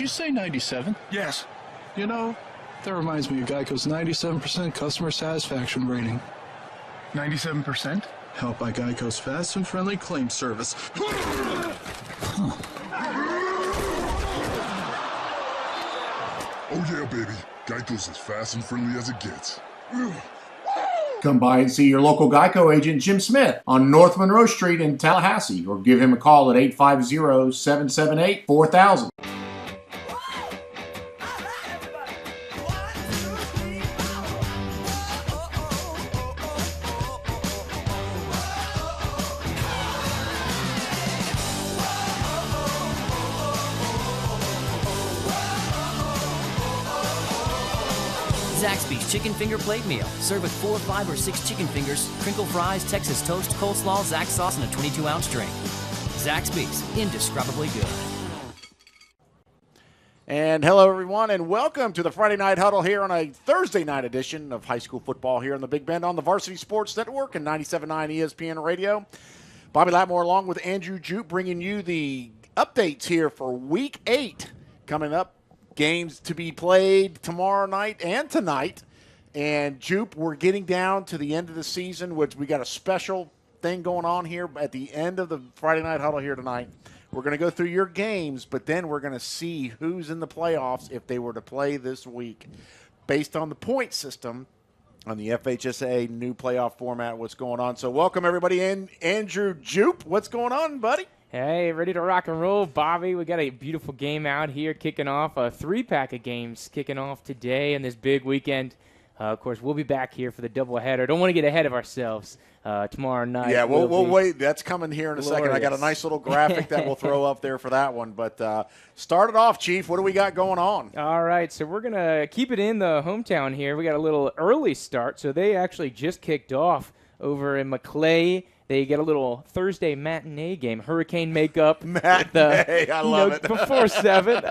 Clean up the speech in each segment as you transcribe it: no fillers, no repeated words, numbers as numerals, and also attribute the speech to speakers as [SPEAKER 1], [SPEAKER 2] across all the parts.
[SPEAKER 1] you say 97?
[SPEAKER 2] Yes.
[SPEAKER 1] You know, that reminds me of Geico's 97% customer satisfaction rating.
[SPEAKER 2] 97%?
[SPEAKER 1] Helped by Geico's fast and friendly claim service.
[SPEAKER 3] Oh yeah, baby. Geico's as fast and friendly as it gets.
[SPEAKER 4] Come by and see your local Geico agent, Jim Smith, on North Monroe Street in Tallahassee, or give him a call at 850-778-4000.
[SPEAKER 5] Zaxby's Chicken Finger Plate Meal. Serve with 4, 5, or 6 chicken fingers, crinkle fries, Texas toast, coleslaw, Zax sauce, and a 22-ounce drink. Zaxby's, indescribably good.
[SPEAKER 6] And hello, everyone, and welcome to the Friday Night Huddle here on a Thursday night edition of high school football here in the Big Bend on the Varsity Sports Network and 97.9 ESPN Radio. Bobby Latmore along with Andrew Jupe bringing you the updates here for Week 8 coming up. Games to be played tomorrow night and tonight. And, Jupe, we're getting down to the end of the season, which we got a special thing going on here at the end of the Friday Night Huddle here tonight. We're going to go through your games, but then we're going to see who's in the playoffs if they were to play this week based on the point system on the FHSA new playoff format, what's going on. So welcome, everybody, in. Andrew Jupe, what's going on, buddy?
[SPEAKER 7] Hey, ready to rock and roll, Bobby. We got a beautiful game out here kicking off, a 3-pack of games kicking off today and this big weekend. Of course, we'll be back here for the doubleheader. Don't want to get ahead of ourselves tomorrow night.
[SPEAKER 6] Yeah, we'll wait. That's coming here in a second. I got a nice little graphic that we'll throw up there for that one. But start it off, Chief. What do we got going on?
[SPEAKER 7] All right, so we're going to keep it in the hometown here. We got a little early start, so they actually just kicked off over in McClay. They get a little Thursday matinee game, hurricane makeup.
[SPEAKER 6] Matinee, I love it.
[SPEAKER 7] Before 7,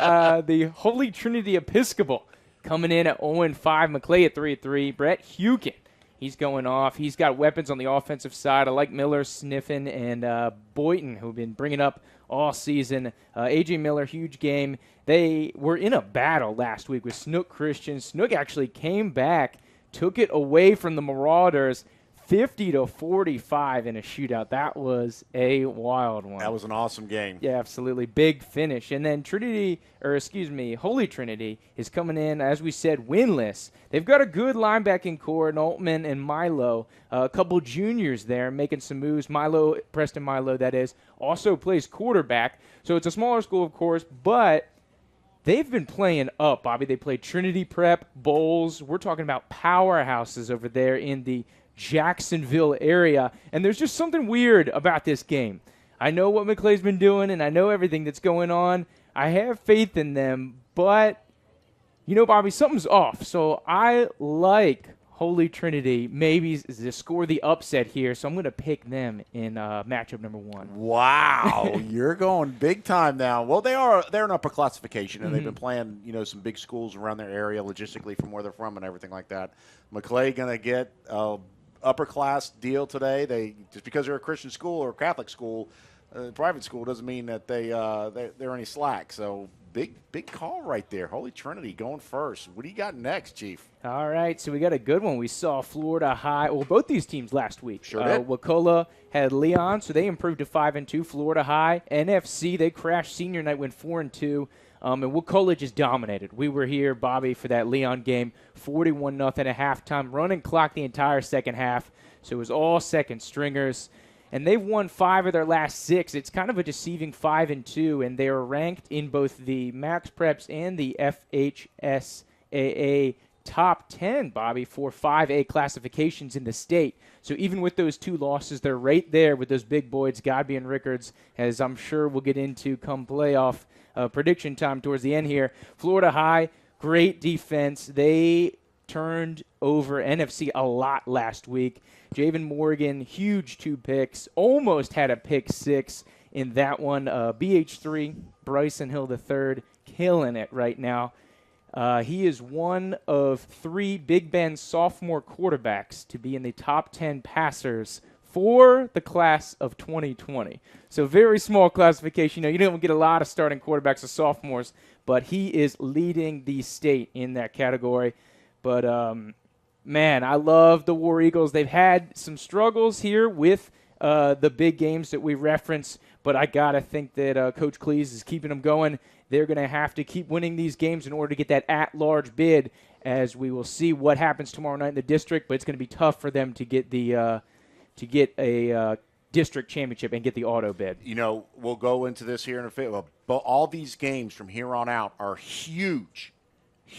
[SPEAKER 7] the Holy Trinity Episcopal coming in at 0-5. McClay at 3-3. Brett Hukin, he's going off. He's got weapons on the offensive side. I like Miller, Sniffen, and Boynton, who've been bringing up all season. A.J. Miller, huge game. They were in a battle last week with Snook Christian. Snook actually came back, took it away from the Marauders, 50-45 in a shootout. That was a wild one.
[SPEAKER 6] That was an awesome game.
[SPEAKER 7] Yeah, absolutely. Big finish. And then Holy Trinity is coming in, as we said, winless. They've got a good linebacking core, Altman and Milo. A couple juniors there making some moves. Preston Milo, that is, also plays quarterback. So it's a smaller school, of course, but they've been playing up, Bobby. They played Trinity Prep, Bowles. We're talking about powerhouses over there in the Jacksonville area, and there's just something weird about this game. I know what McClay's been doing, and I know everything that's going on. I have faith in them, but, Bobby, something's off. So I like Holy Trinity maybe to score the upset here, so I'm going to pick them in matchup number 1.
[SPEAKER 6] Wow, you're going big time now. Well, they're in upper classification, and they've been playing, some big schools around their area logistically from where they're from and everything like that. McClay going to get upper class deal today. They just because they're a Christian school or a Catholic school, private school doesn't mean that they're any slack. So big call right there. Holy Trinity going first. What do you got next, Chief?
[SPEAKER 7] All right, so we got a good one. We saw Florida High. Well, both these teams last week.
[SPEAKER 6] Sure did.
[SPEAKER 7] Wakulla had Leon, so they improved to 5-2. Florida High, NFC, they crashed senior night, went 4-2. And Wakulla just dominated. We were here, Bobby, for that Leon game, 41-0 at halftime, running clock the entire second half. So it was all second stringers. And they've won 5 of their last 6. It's kind of a deceiving 5-2, and they are ranked in both the Max Preps and the FHSAA top 10, Bobby, for 5A classifications in the state. So even with those 2 losses, they're right there with those big boys, Godby and Rickards, as I'm sure we'll get into come playoff prediction time towards the end here. Florida High, great defense. They turned over NFC a lot last week. Javen Morgan, huge 2 picks, almost had a pick 6 in that one. BH3, Bryson Hill III, killing it right now. He is one of 3 Big Bend sophomore quarterbacks to be in the top 10 passers for the class of 2020. So very small classification. You don't get a lot of starting quarterbacks as sophomores, but he is leading the state in that category. But, man, I love the War Eagles. They've had some struggles here with the big games that we reference, but I got to think that Coach Cleese is keeping them going. They're going to have to keep winning these games in order to get that at-large bid, as we will see what happens tomorrow night in the district, but it's going to be tough for them to get a district championship and get the auto bid.
[SPEAKER 6] We'll go into this here in a bit, but all these games from here on out are huge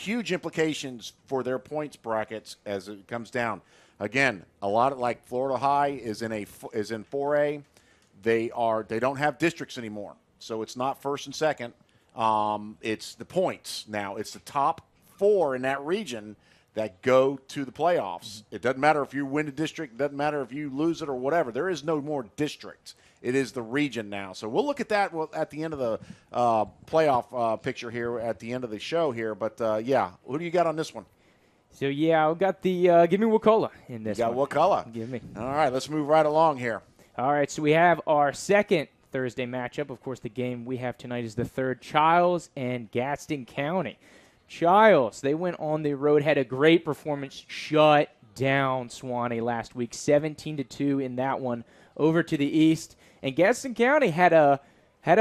[SPEAKER 6] implications for their points brackets as it comes down. Again, a lot of, like Florida High is in 4A. They don't have districts anymore, so it's not first and second. It's the points now. It's the top 4 in that region that go to the playoffs. It doesn't matter if you win the district. It doesn't matter if you lose it or whatever. There is no more districts. It is the region now. So we'll look at that at the end of the playoff picture here at the end of the show here. But, who do you got on this one?
[SPEAKER 7] So, I've got the give me Wakulla in this one.
[SPEAKER 6] You got Wakulla.
[SPEAKER 7] Give me.
[SPEAKER 6] All right, let's move right along here.
[SPEAKER 7] All right, so we have our second Thursday matchup. Of course, the game we have tonight is the third, Childs and Gadsden County. Childs, they went on the road, had a great performance, shut down Suwannee last week, 17-2 in that one over to the east. And Gadsden County had a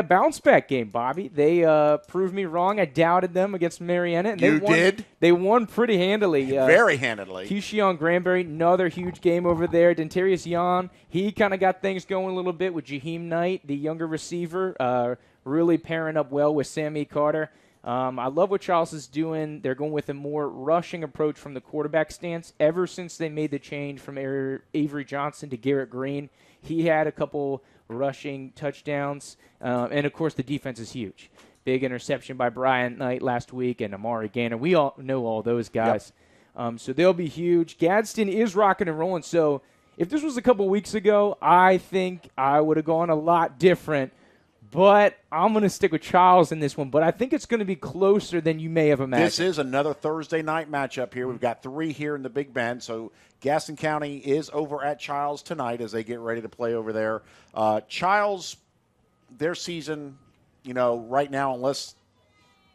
[SPEAKER 7] bounce-back game, Bobby. They proved me wrong. I doubted them against Marietta. And
[SPEAKER 6] you did?
[SPEAKER 7] They won pretty handily.
[SPEAKER 6] Very handily.
[SPEAKER 7] Keyshawn Granberry, another huge game over there. Dentarius Yan, he kind of got things going a little bit with Jaheim Knight, the younger receiver, really pairing up well with Sammy Carter. I love what Charles is doing. They're going with a more rushing approach from the quarterback stance. Ever since they made the change from Avery Johnson to Garrett Green, he had a couple rushing touchdowns. And, of course, the defense is huge. Big interception by Brian Knight last week and Amari Gaynor. We all know all those guys. Yep. So they'll be huge. Gadsden is rocking and rolling. So if this was a couple weeks ago, I think I would have gone a lot different. But I'm going to stick with Charles in this one. But I think it's going to be closer than you may have imagined.
[SPEAKER 6] This is another Thursday night matchup here. We've got 3 here in the Big Bend. So Gadsden County is over at Childs tonight as they get ready to play over there. Childs, their season, right now, unless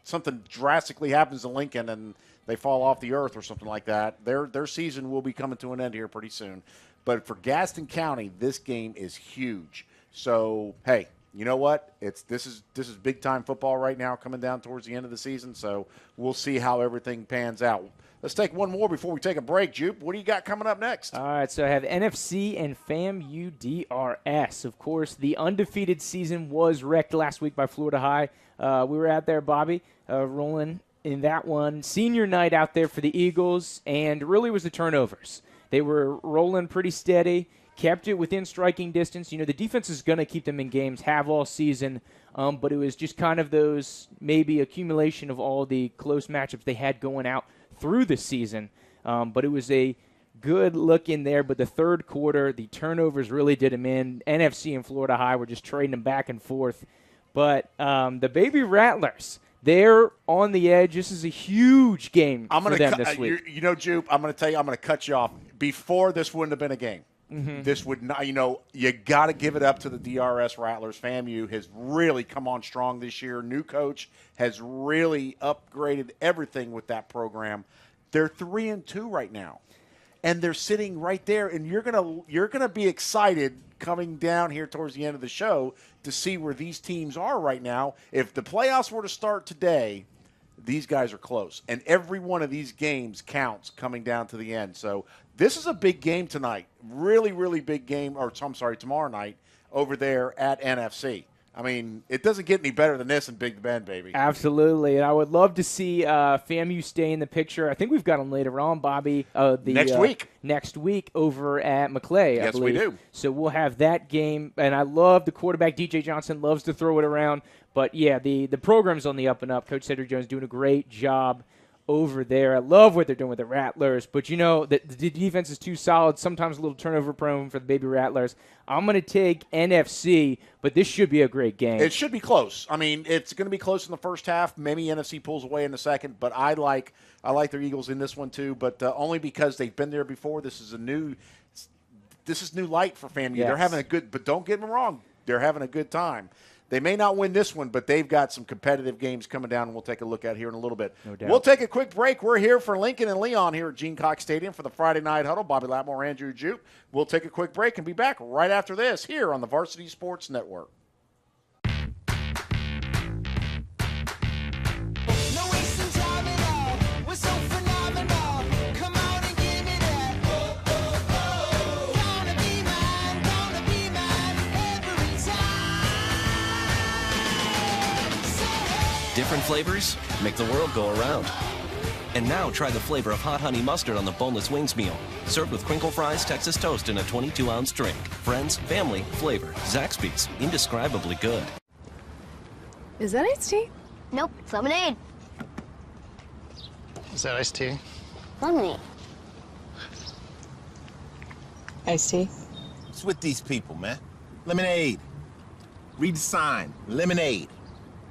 [SPEAKER 6] something drastically happens to Lincoln and they fall off the earth or something like that, their season will be coming to an end here pretty soon. But for Gadsden County, this game is huge. So, hey, you know what? This is big time football right now, coming down towards the end of the season. So we'll see how everything pans out. Let's take one more before we take a break, Jupe. What do you got coming up next?
[SPEAKER 7] All right, so I have NFC and FAMU DRS. Of course, the undefeated season was wrecked last week by Florida High. We were out there, Bobby, rolling in that one. Senior night out there for the Eagles, and really was the turnovers. They were rolling pretty steady. Kept it within striking distance. The defense is going to keep them in games, have all season, but it was just kind of those maybe accumulation of all the close matchups they had going out through the season. But it was a good look in there, but the third quarter, the turnovers really did them in. NFC and Florida High were just trading them back and forth. But the Baby Rattlers, they're on the edge. This is a huge game for them this week.
[SPEAKER 6] Jupe, I'm going to tell you, I'm going to cut you off. Before, this wouldn't have been a game. Mm-hmm. This would not, you got to give it up to the DRS Rattlers. FAMU has really come on strong this year. New coach has really upgraded everything with that program. They're 3-2 right now, and they're sitting right there. And you're gonna be excited coming down here towards the end of the show to see where these teams are right now. If the playoffs were to start today, these guys are close, and every one of these games counts coming down to the end. So this is a big game tonight, really, really big game, tomorrow night over there at NFC. I mean, it doesn't get any better than this in Big Bend, baby.
[SPEAKER 7] Absolutely, and I would love to see FAMU stay in the picture. I think we've got them later on, Bobby.
[SPEAKER 6] Next week.
[SPEAKER 7] Next week over at McClay, I believe.
[SPEAKER 6] Yes, we do.
[SPEAKER 7] So we'll have that game, and I love the quarterback. DJ Johnson loves to throw it around. But, yeah, the program's on the up and up. Coach Cedric Jones doing a great job over there. I love what they're doing with the Rattlers. But, the defense is too solid, sometimes a little turnover prone for the Baby Rattlers. I'm going to take NFC, but this should be a great game.
[SPEAKER 6] It should be close. I mean, it's going to be close in the first half. Maybe NFC pulls away in the second. But I like their Eagles in this one too, but only because they've been there before. This is a new this is new light for FAMU.
[SPEAKER 7] Yes.
[SPEAKER 6] They're having a good, but don't get me wrong, they're having a good time. They may not win this one, but they've got some competitive games coming down, and we'll take a look at here in a little bit.
[SPEAKER 7] No doubt.
[SPEAKER 6] We'll take a quick break. We're here for Lincoln and Leon here at Gene Cox Stadium for the Friday Night Huddle. Bobby Latmore, Andrew Jupe. We'll take a quick break and be back right after this here on the Varsity Sports Network.
[SPEAKER 8] Different flavors make the world go around. And now try the flavor of hot honey mustard on the boneless wings meal. Served with crinkle fries, Texas toast, and a 22-ounce drink. Friends, family, flavor. Zaxby's. Indescribably good.
[SPEAKER 9] Is that iced tea?
[SPEAKER 10] Nope, it's lemonade.
[SPEAKER 11] Is that iced tea?
[SPEAKER 10] Lemonade.
[SPEAKER 9] Iced tea?
[SPEAKER 12] What's with these people, man? Lemonade. Read the sign. Lemonade.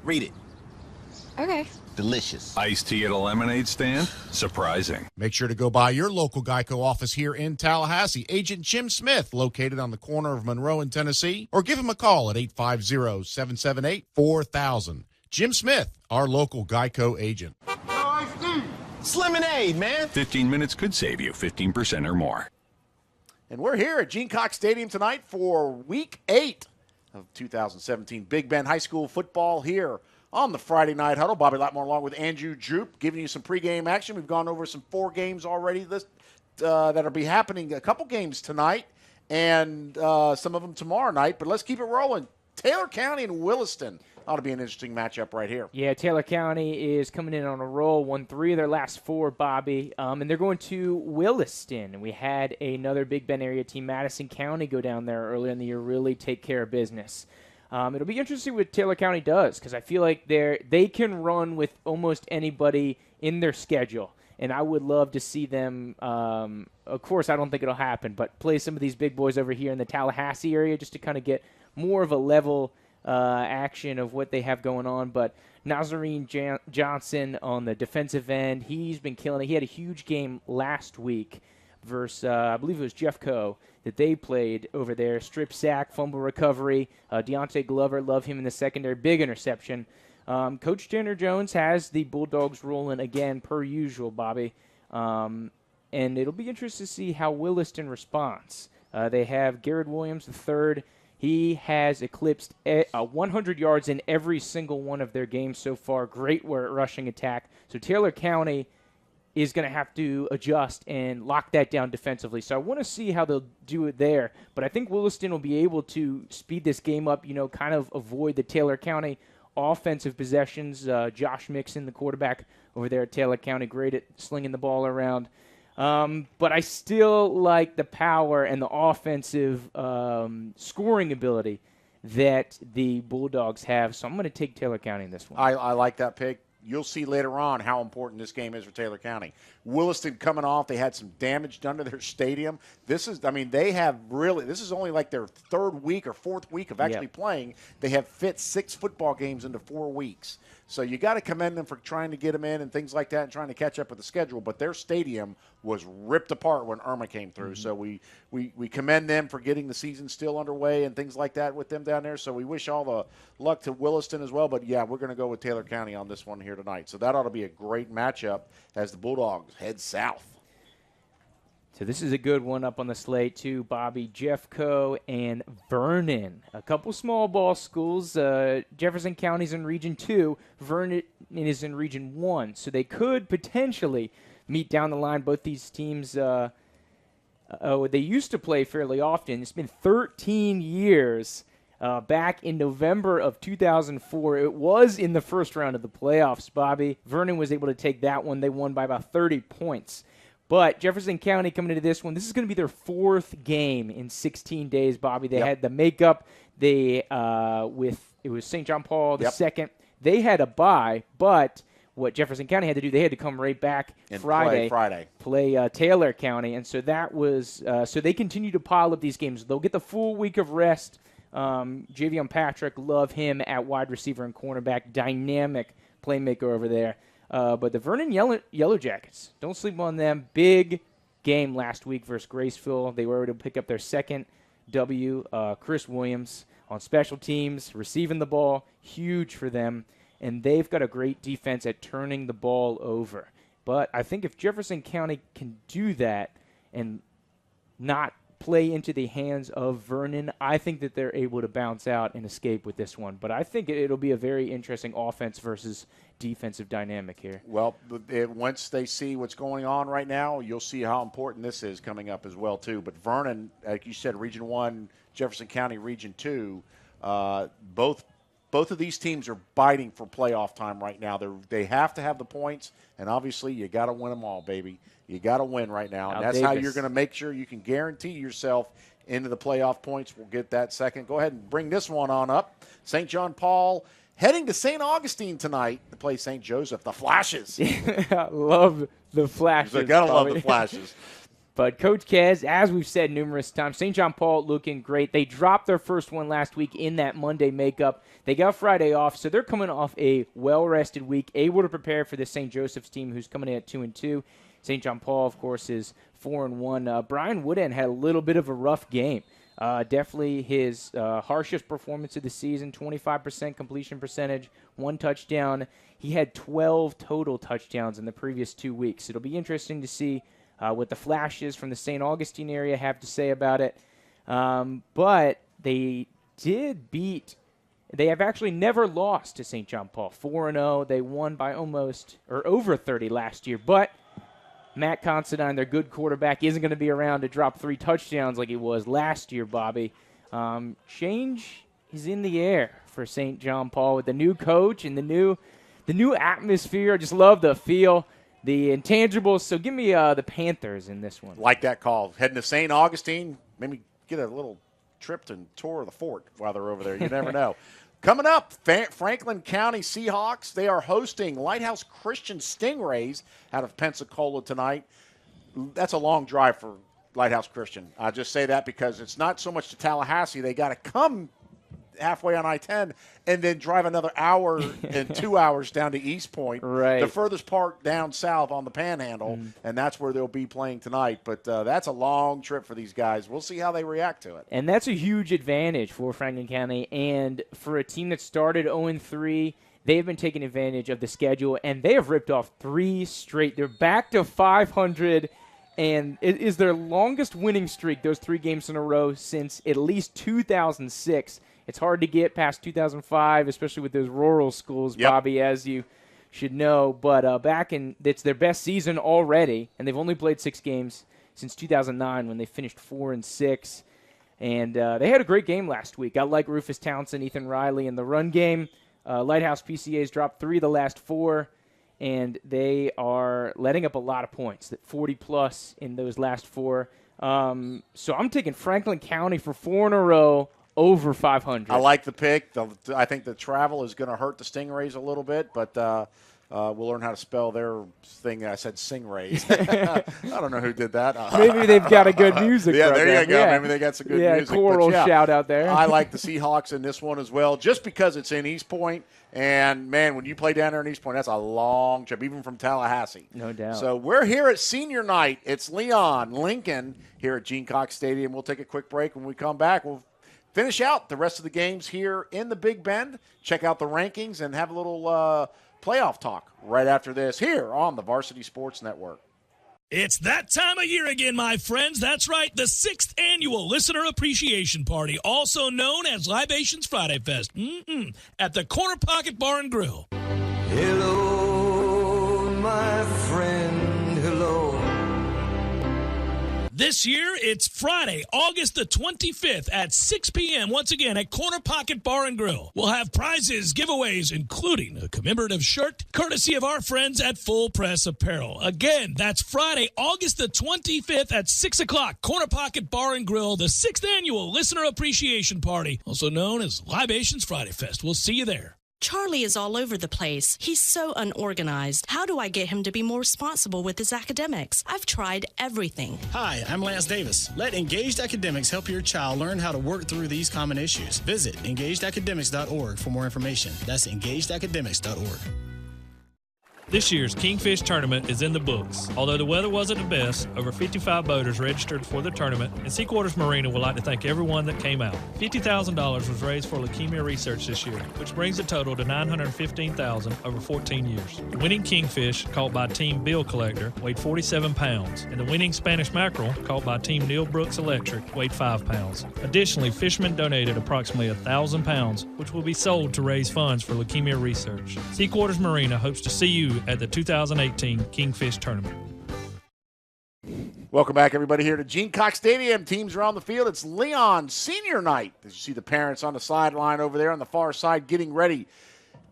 [SPEAKER 12] Read it.
[SPEAKER 9] Okay.
[SPEAKER 12] Delicious.
[SPEAKER 13] Iced tea at a lemonade stand? Surprising.
[SPEAKER 4] Make sure to go by your local Geico office here in Tallahassee. Agent Jim Smith, located on the corner of Monroe and Tennessee, or give him a call at 850-778-4000. Jim Smith, our local Geico agent.
[SPEAKER 12] It's lemonade, man.
[SPEAKER 13] 15 minutes could save you 15% or more.
[SPEAKER 6] And we're here at Gene Cox Stadium tonight for Week 8 of 2017 Big Bend High School football here on the Friday Night Huddle. Bobby Latmore along with Andrew Jupe giving you some pregame action. We've gone over some 4 games already that'll be happening, a couple games tonight and some of them tomorrow night. But let's keep it rolling. Taylor County and Williston ought to be an interesting matchup right here.
[SPEAKER 7] Yeah, Taylor County is coming in on a roll, won 3 of their last 4, Bobby, and they're going to Williston. We had another Big Bend area team, Madison County, go down there earlier in the year, really take care of business. It'll be interesting what Taylor County does because I feel like they can run with almost anybody in their schedule, and I would love to see them. Of course, I don't think it'll happen, but play some of these big boys over here in the Tallahassee area just to kind of get more of a level action of what they have going on. But Nazarene Johnson on the defensive end, he's been killing it. He had a huge game last week versus, I believe it was Jeff Coe, that they played over there. Strip sack, fumble recovery. Deontay Glover, love him in the secondary. Big interception. Coach Tanner Jones has the Bulldogs rolling again, per usual, Bobby. And it'll be interesting to see how Williston responds. They have Garrett Williams, the third. He has eclipsed 100 yards in every single one of their games so far. Great rushing attack. So Taylor County is going to have to adjust and lock that down defensively. So I want to see how they'll do it there. But I think Williston will be able to speed this game up, kind of avoid the Taylor County offensive possessions. Josh Mixon, the quarterback over there at Taylor County, great at slinging the ball around. But I still like the power and the offensive scoring ability that the Bulldogs have. So I'm going to take Taylor County in this one.
[SPEAKER 6] I like that pick. You'll see later on how important this game is for Taylor County. Williston coming off, they had some damage done to their stadium. This is only like their 3rd week or 4th week of actually playing. They have fit 6 football games into 4 weeks. So you got to commend them for trying to get them in and things like that and trying to catch up with the schedule. But their stadium was ripped apart when Irma came through. So we commend them for getting the season still underway and things like that with them down there. So we wish all the luck to Williston as well. But, yeah, we're going to go with Taylor County on this one here tonight. So that ought to be a great matchup as the Bulldogs head south.
[SPEAKER 7] So this is a good one up on the slate, too, Bobby. Jeffco and Vernon. A couple small ball schools. Jefferson County's in Region 2. Vernon is in Region 1. So they could potentially meet down the line. Both these teams, they used to play fairly often. It's been 13 years. Back in November of 2004, it was in the first round of the playoffs, Bobby. Vernon was able to take that one. They won by about 30 points. But Jefferson County coming into this one, this is going to be their 4th game in 16 days, Bobby. They had the makeup. It was St. John Paul the second. They had a bye, but what Jefferson County had to do, they had to come right back
[SPEAKER 6] and
[SPEAKER 7] play Taylor County. And so that was so they continue to pile up these games. They'll get the full week of rest. Javion Patrick, love him at wide receiver and cornerback, dynamic playmaker over there. But the Vernon Yellow Jackets, don't sleep on them. Big game last week versus Graceville. They were able to pick up their second W. Chris Williams on special teams, receiving the ball, huge for them. And they've got a great defense at turning the ball over. But I think if Jefferson County can do that and not play into the hands of Vernon, I think that they're able to bounce out and escape with this one. But I think it'll be a very interesting offense versus defensive dynamic here.
[SPEAKER 6] Well, once they see what's going on right now, you'll see how important this is coming up as well, too. But Vernon, like you said, Region 1, Jefferson County Region 2, both of these teams are biting for playoff time right now. They have to have the points, and obviously you got to win them all, baby. You got to win right now, and that's how you're going to make sure you can guarantee yourself into the playoff points. We'll get that second. Go ahead and bring this one on up. St. John Paul heading to St. Augustine tonight to play St. Joseph. The Flashes.
[SPEAKER 7] Love the Flashes.
[SPEAKER 6] You got to love the Flashes.
[SPEAKER 7] But Coach Kez, as we've said numerous times, St. John Paul looking great. They dropped their first one last week in that Monday makeup. They got Friday off, so they're coming off a well-rested week, able to prepare for the St. Joseph's team who's coming in at 2-2. St. John Paul, of course, is 4-1. Brian Woodend had a little bit of a rough game. Definitely his harshest performance of the season, 25% completion percentage, 1 touchdown. He had 12 total touchdowns in the previous 2 weeks. It'll be interesting to see what the Flashes from the St. Augustine area have to say about it. But they did beat – they have actually never lost to St. John Paul. 4-0. They won by almost – or over 30 last year. But Matt Considine, their good quarterback, isn't going to be around to drop 3 touchdowns like he was last year, Bobby. Change is in the air for St. John Paul with the new coach and the new atmosphere. I just love the feel, the intangibles. So give me the Panthers in this one.
[SPEAKER 6] Like that call. Heading to St. Augustine, maybe get a little trip and tour of the fort while they're over there. You never know. Coming up, Franklin County Seahawks, they are hosting Lighthouse Christian Stingrays out of Pensacola tonight. That's a long drive for Lighthouse Christian. I just say that because it's not so much to Tallahassee. They got to come halfway on I-10 and then drive another hour and 2 hours down to East Point,
[SPEAKER 7] right,
[SPEAKER 6] the furthest part down south on the Panhandle, and that's where they'll be playing tonight. But that's a long trip for these guys. We'll see how they react to it.
[SPEAKER 7] And that's a huge advantage for Franklin County. And for a team that started 0-3, they've been taking advantage of the schedule, and they have ripped off 3 straight. They're back to 500, and it is their longest winning streak, those 3 games in a row, since at least 2006. It's hard to get past 2005, especially with those rural schools,
[SPEAKER 6] yep,
[SPEAKER 7] Bobby, as you should know. But it's their best season already, and they've only played 6 games since 2009 when they finished 4-6. And they had a great game last week. I like Rufus Townsend, Ethan Riley in the run game. Lighthouse PCA's dropped 3 of the last 4, and they are letting up a lot of points, 40-plus in those last 4. So I'm taking Franklin County for 4 in a row, over 500.
[SPEAKER 6] I like the pick. I think the travel is going to hurt the Stingrays a little bit, but we'll learn how to spell their thing. I said Stingrays. I don't know who did that.
[SPEAKER 7] Maybe they've got a good music
[SPEAKER 6] yeah,
[SPEAKER 7] program.
[SPEAKER 6] there you go.
[SPEAKER 7] Yeah.
[SPEAKER 6] Maybe they got some good music.
[SPEAKER 7] Choral shout out there.
[SPEAKER 6] I like the Seahawks in this one as well, just because it's in East Point. And, man, when you play down there in East Point, that's a long trip, even from Tallahassee.
[SPEAKER 7] No doubt.
[SPEAKER 6] So we're here at senior night. It's Leon Lincoln here at Gene Cox Stadium. We'll take a quick break. When we come back, we'll finish out the rest of the games here in the Big Bend, check out the rankings, and have a little playoff talk right after this here on the Varsity Sports Network.
[SPEAKER 11] It's that time of year again, my friends. That's right, the 6th annual Listener Appreciation Party, also known as Libations Friday Fest, at the Corner Pocket Bar and Grill.
[SPEAKER 14] Hello, my friend, hello.
[SPEAKER 11] This year, it's Friday, August the 25th at 6 p.m. once again at Corner Pocket Bar and Grill. We'll have prizes, giveaways, including a commemorative shirt, courtesy of our friends at Full Press Apparel. Again, that's Friday, August the 25th at 6 o'clock, Corner Pocket Bar and Grill, the 6th annual Listener Appreciation Party, also known as Libations Friday Fest. We'll see you there.
[SPEAKER 15] Charlie is all over the place. He's so unorganized. How do I get him to be more responsible with his academics? I've tried everything.
[SPEAKER 16] Hi, I'm Lance Davis. Let Engaged Academics help your child learn how to work through these common issues. Visit engagedacademics.org for more information. That's engagedacademics.org.
[SPEAKER 11] This year's Kingfish Tournament is in the books. Although the weather wasn't the best, over 55 boaters registered for the tournament, and Sea Quarters Marina would like to thank everyone that came out. $50,000 was raised for leukemia research this year, which brings the total to $915,000 over 14 years. The winning kingfish, caught by Team Bill Collector, weighed 47 pounds, and the winning Spanish mackerel, caught by Team Neil Brooks Electric, weighed 5 pounds. Additionally, fishermen donated approximately 1,000 pounds, which will be sold to raise funds for leukemia research. Sea Quarters Marina hopes to see you at the 2018 Kingfish Tournament.
[SPEAKER 6] Welcome back, everybody, here to Gene Cox Stadium. Teams are on the field. It's Leon Senior Night. As you see the parents on the sideline over there on the far side getting ready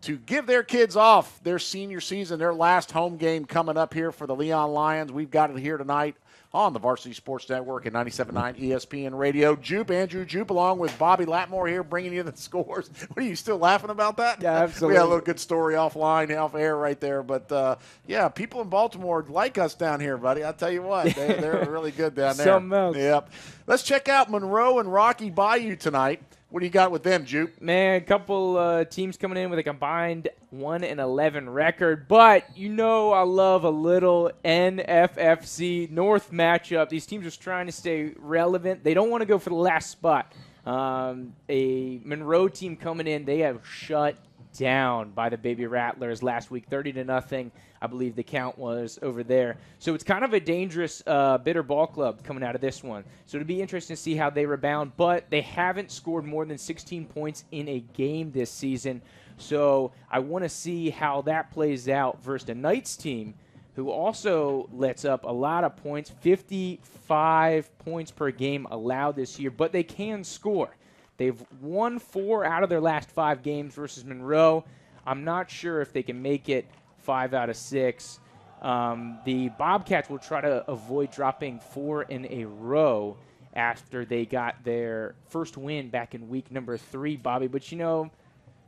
[SPEAKER 6] to give their kids off their senior season, their last home game coming up here for the Leon Lions. We've got it here tonight on the Varsity Sports Network and 97.9 ESPN Radio. Andrew Jupe, along with Bobby Latmore here, bringing you the scores. What, are you still laughing about that?
[SPEAKER 7] Yeah, absolutely.
[SPEAKER 6] We had a little good story offline, off air right there. But, yeah, people in Baltimore like us down here, buddy. I'll tell you what. They're really good down there.
[SPEAKER 7] Something else.
[SPEAKER 6] Yep. Let's check out Monroe and Rocky Bayou tonight. What do you got with them, Jupe?
[SPEAKER 7] Man, a couple teams coming in with a combined 1-11 record. But you know I love a little NFFC North matchup. These teams are trying to stay relevant. They don't want to go for the last spot. A Monroe team coming in, they have shut down by the Baby Rattlers last week, 30-0. I believe the count was over there. So it's kind of a dangerous bitter ball club coming out of this one. So it'll be interesting to see how they rebound. But they haven't scored more than 16 points in a game this season. So I want to see how that plays out versus the Knights team, who also lets up a lot of points, 55 points per game allowed this year. But they can score. They've won 4 out of their last 5 games versus Monroe. I'm not sure if they can make it 5 out of 6. The Bobcats will try to avoid dropping 4 in a row after they got their first win back in week number 3, Bobby. But, you know,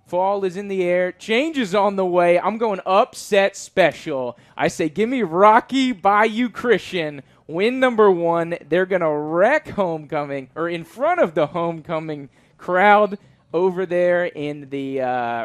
[SPEAKER 7] fall is in the air. Change is on the way. I'm going upset special. I say give me Rocky Bayou Christian, win number 1. They're going to wreck homecoming, or in front of the homecoming crowd over there in the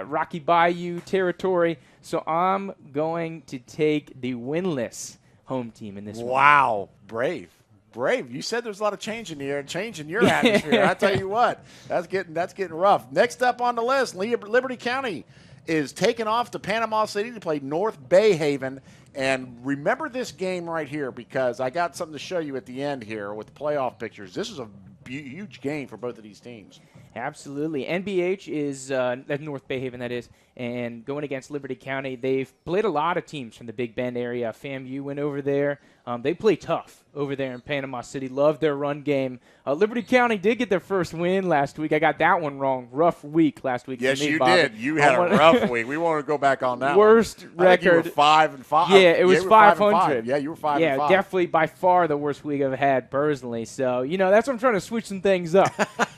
[SPEAKER 7] Rocky Bayou territory. So I'm going to take the winless home team in this one.
[SPEAKER 6] Wow, brave. You said there's a lot of change in the air, change in your atmosphere. I tell you what, that's getting rough. Next up on the list, Liberty County is taking off to Panama City to play North Bay Haven. And remember this game right here, because I got something to show you at the end here with the playoff pictures. This is a huge game for both of these teams.
[SPEAKER 7] Absolutely. NBH is at North Bay Haven, that is, and going against Liberty County. They've played a lot of teams from the Big Bend area. FAMU went over there. They play tough over there in Panama City. Love their run game. Liberty County did get their first win last week. I got that one wrong. Rough week last week.
[SPEAKER 6] Yes,
[SPEAKER 7] for me,
[SPEAKER 6] you
[SPEAKER 7] Bobby.
[SPEAKER 6] did. You had a rough week. We want to go back on that
[SPEAKER 7] worst
[SPEAKER 6] one.
[SPEAKER 7] record.
[SPEAKER 6] I think you were 5-5.
[SPEAKER 7] Yeah, it was 500.
[SPEAKER 6] Yeah, you were 5-5.
[SPEAKER 7] Yeah, definitely by far the worst week I've had personally. So, you know, that's what I'm trying to switch some things up.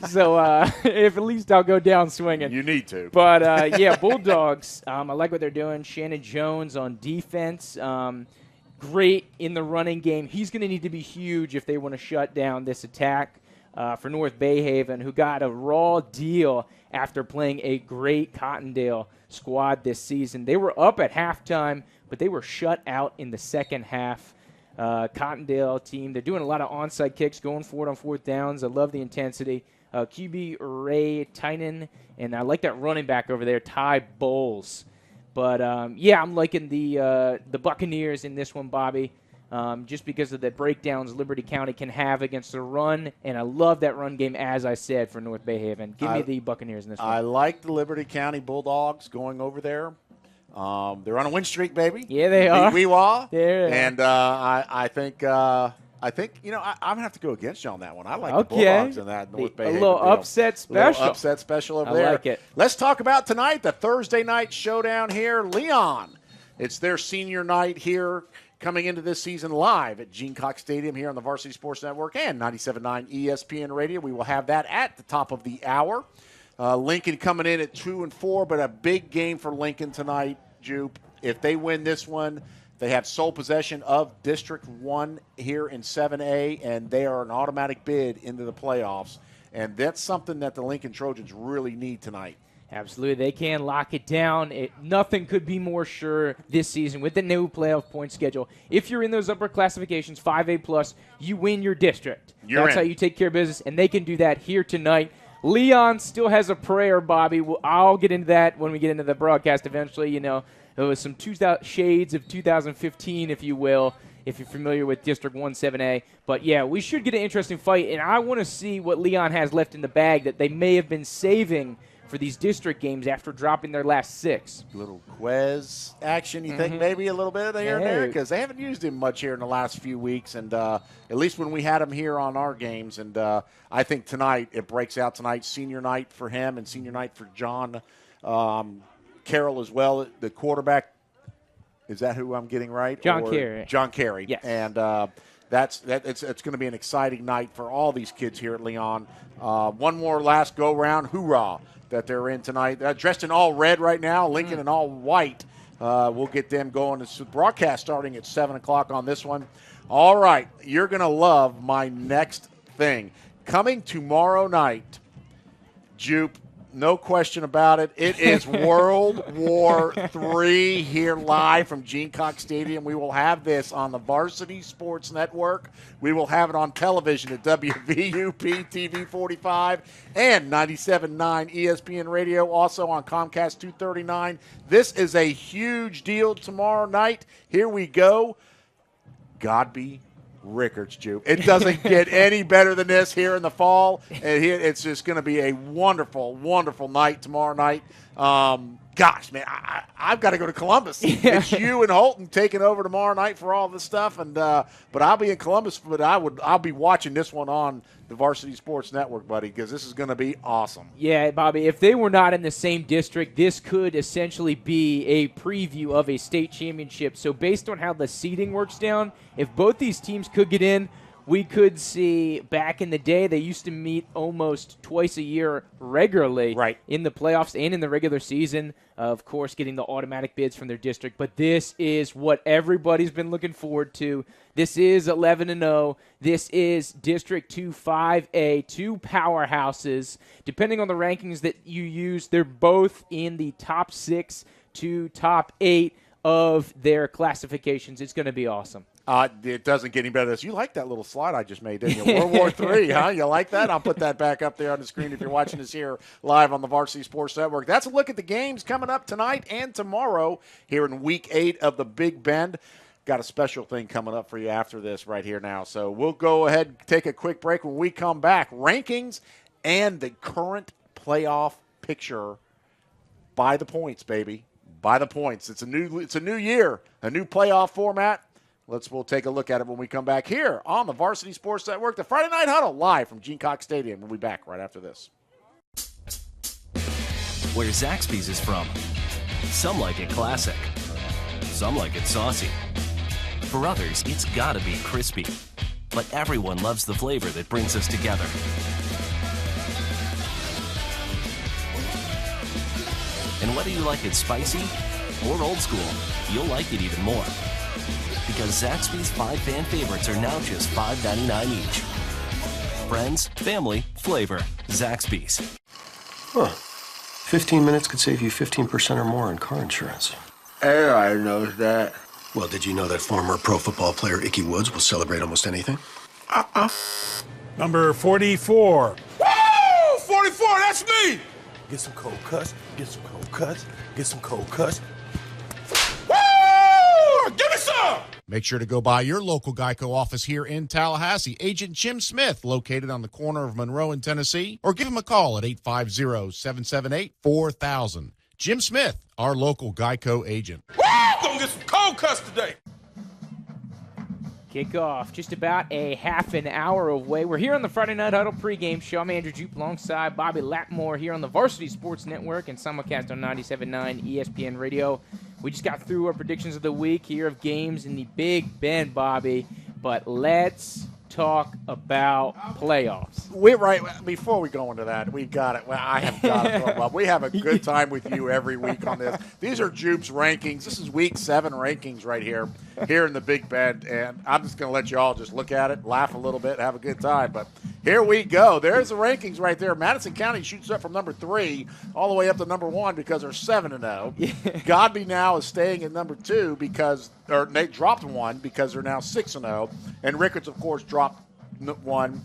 [SPEAKER 7] So, if at least I'll go down swinging.
[SPEAKER 6] You need to.
[SPEAKER 7] But, yeah, Bulldogs, I like what they're doing. Shannon Jones on defense. Great in the running game. He's going to need to be huge if they want to shut down this attack for North Bay Haven, who got a raw deal after playing a great Cottondale squad this season. They were up at halftime, but they were shut out in the second half. Cottondale team, they're doing a lot of onside kicks, going for it on 4th downs. I love the intensity. QB Ray Tynan, and I like that running back over there, Ty Bowles. But, yeah, I'm liking the Buccaneers in this one, Bobby, just because of the breakdowns Liberty County can have against the run. And I love that run game, as I said, for North Bay Haven. Give me the Buccaneers in this one.
[SPEAKER 6] I like the Liberty County Bulldogs going over there. They're on a win streak, baby.
[SPEAKER 7] Yeah, they are.
[SPEAKER 6] Wee-wah.
[SPEAKER 7] Yeah.
[SPEAKER 6] And I think, you know, I'm going to have to go against you on that one. I like the Bulldogs in that North Bay Haven
[SPEAKER 7] A little
[SPEAKER 6] deal.
[SPEAKER 7] upset special.
[SPEAKER 6] A little upset special over there.
[SPEAKER 7] I like it.
[SPEAKER 6] Let's talk about tonight, the Thursday night showdown here. Leon, it's their senior night here coming into this season live at Gene Cox Stadium here on the Varsity Sports Network and 97.9 ESPN Radio. We will have that at the top of the hour. Lincoln coming in at 2-4, but a big game for Lincoln tonight, Jupe. If they win this one, they have sole possession of District 1 here in 7A, and they are an automatic bid into the playoffs. And that's something that the Lincoln Trojans really need tonight.
[SPEAKER 7] Absolutely. They can lock it down. Nothing could be more sure this season with the new playoff point schedule. If you're in those upper classifications, 5A+, you win your district. That's how you take care of business, and they can do that here tonight. Leon still has a prayer, Bobby. I'll get into that when we get into the broadcast eventually. You know, it was some shades of 2015, if you will, if you're familiar with District 17A. But, yeah, we should get an interesting fight, and I want to see what Leon has left in the bag that they may have been saving for these district games after dropping their last 6.
[SPEAKER 6] Little Quez action, you think maybe a little bit here and there? Because they haven't used him much here in the last few weeks, and at least when we had him here on our games. And I think tonight, it breaks out tonight, senior night for him and senior night for John Carroll as well, the quarterback. Is that who I'm getting right?
[SPEAKER 7] John Carey.
[SPEAKER 6] John Carey.
[SPEAKER 7] Yes.
[SPEAKER 6] And it's going to be an exciting night for all these kids here at Leon. One more last go-round. Hoorah that they're in tonight. Dressed in all red right now, Lincoln in all white. We'll get them going. It's the broadcast starting at 7 o'clock on this one. All right, you're going to love my next thing. Coming tomorrow night, Jupe, no question about it. It is World War III here live from Gene Cox Stadium. We will have this on the Varsity Sports Network. We will have it on television at WVUP TV 45 and 97.9 ESPN Radio, also on Comcast 239. This is a huge deal tomorrow night. Here we go. Godby Rickards, Jupe. It doesn't get any better than this here in the fall. And here, it's just going to be a wonderful, wonderful night tomorrow night. Gosh, man, I've got to go to Columbus. Yeah. It's you and Holton taking over tomorrow night for all this stuff. And but I'll be in Columbus. But I'll be watching this one on the Varsity Sports Network, buddy, because this is going to be awesome.
[SPEAKER 7] Yeah, Bobby, if they were not in the same district, this could essentially be a preview of a state championship. So based on how the seeding works down, if both these teams could get in, we could see back in the day they used to meet almost twice a year regularly in the playoffs and in the regular season, of course, getting the automatic bids from their district. But this is what everybody's been looking forward to. This is 11-0. This is District 2 5A, 2 powerhouses. Depending on the rankings that you use, they're both in the top 6 to top 8 of their classifications. It's going to be awesome.
[SPEAKER 6] It doesn't get any better than this. You like that little slide I just made, didn't you? World War III, huh? You like that? I'll put that back up there on the screen if you're watching this here live on the Varsity Sports Network. That's a look at the games coming up tonight and tomorrow here in Week 8 of the Big Bend. Got a special thing coming up for you after this right here now. So we'll go ahead and take a quick break. When we come back, rankings and the current playoff picture by the points, baby. By the points. It's a new year, a new playoff format. We'll take a look at it when we come back here on the Varsity Sports Network, the Friday Night Huddle, live from Gene Cox Stadium. We'll be back right after this.
[SPEAKER 8] Where Zaxby's is from. Some like it classic. Some like it saucy. For others, it's gotta be crispy. But everyone loves the flavor that brings us together. And whether you like it spicy or old school, you'll like it even more. Because Zaxby's 5 fan favorites are now just $5.99 each. Friends, family, flavor. Zaxby's.
[SPEAKER 17] Huh. 15 minutes could save you 15% or more in car insurance.
[SPEAKER 18] Everybody knows that.
[SPEAKER 17] Well, did you know that former pro football player Ickey Woods will celebrate almost anything?
[SPEAKER 19] Number 44.
[SPEAKER 18] Woo! 44, that's me! Get some cold cuts, get some cold cuts, get some cold cuts. Woo! Give me some!
[SPEAKER 6] Make sure to go by your local Geico office here in Tallahassee. Agent Jim Smith, located on the corner of Monroe and Tennessee, or give him a call at 850-778-4000. Jim Smith, our local Geico agent.
[SPEAKER 18] Woo! Gonna get some cold cuts today.
[SPEAKER 7] Kickoff just about a half an hour away. We're here on the Friday Night Huddle pregame show. I'm Andrew Jupe alongside Bobby Latmore here on the Varsity Sports Network and simulcast on 97.9 ESPN Radio. We just got through our predictions of the week here of games in the Big Bend, Bobby. But let's talk about playoffs.
[SPEAKER 6] Before we go into that, we got it. Well, I have got to talk about. We have a good time with you every week on this. These are Jupe's rankings. This is Week 7 rankings right here in the Big Bend, and I'm just going to let you all just look at it, laugh a little bit, have a good time. But Here we go. There's the rankings right there. Madison County shoots up from number 3 all the way up to number 1 because they're 7-0. Godby now is staying at number 2 or they dropped 1 because they're now 6-0. And Rickards, of course, dropped 1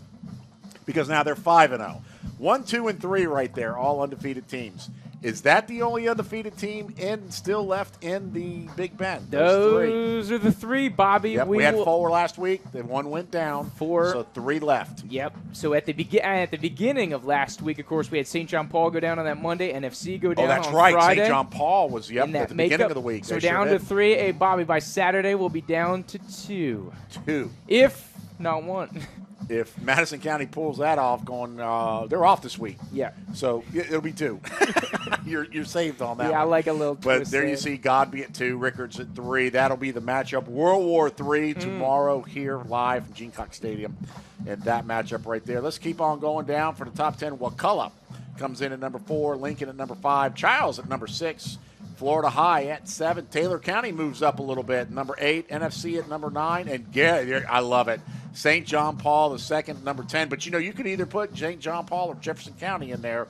[SPEAKER 6] because now they're 5-0. 1, 2, and 3 right there, all undefeated teams. Is that the only undefeated team still left in the Big Bend?
[SPEAKER 7] Those are the 3, Bobby.
[SPEAKER 6] Yep, we had 4 last week. Then 1 went down.
[SPEAKER 7] 4.
[SPEAKER 6] So 3 left.
[SPEAKER 7] Yep. So at the beginning of last week, of course, we had St. John Paul go down on that Monday, NFC go down on Friday.
[SPEAKER 6] Oh, that's right. St. John Paul was, at the beginning of the week.
[SPEAKER 7] So down to 3. Hey, Bobby, by Saturday, we'll be down to 2.
[SPEAKER 6] 2.
[SPEAKER 7] If not 1.
[SPEAKER 6] If Madison County pulls that off, they're off this week.
[SPEAKER 7] Yeah.
[SPEAKER 6] So it'll be 2. You're saved on that.
[SPEAKER 7] Yeah,
[SPEAKER 6] one.
[SPEAKER 7] I like a little twist.
[SPEAKER 6] But there you see Godby at 2, Rickards at 3. That'll be the matchup. World War III tomorrow here live from Gene Cox Stadium, and that matchup right there. Let's keep on going down for the top 10. Wakulla comes in at number 4, Lincoln at number 5, Childs at number 6. Florida High at 7. Taylor County moves up a little bit. Number 8, NFC at number 9. And I love it. St. John Paul, the second, number 10. But, you could either put St. John Paul or Jefferson County in there.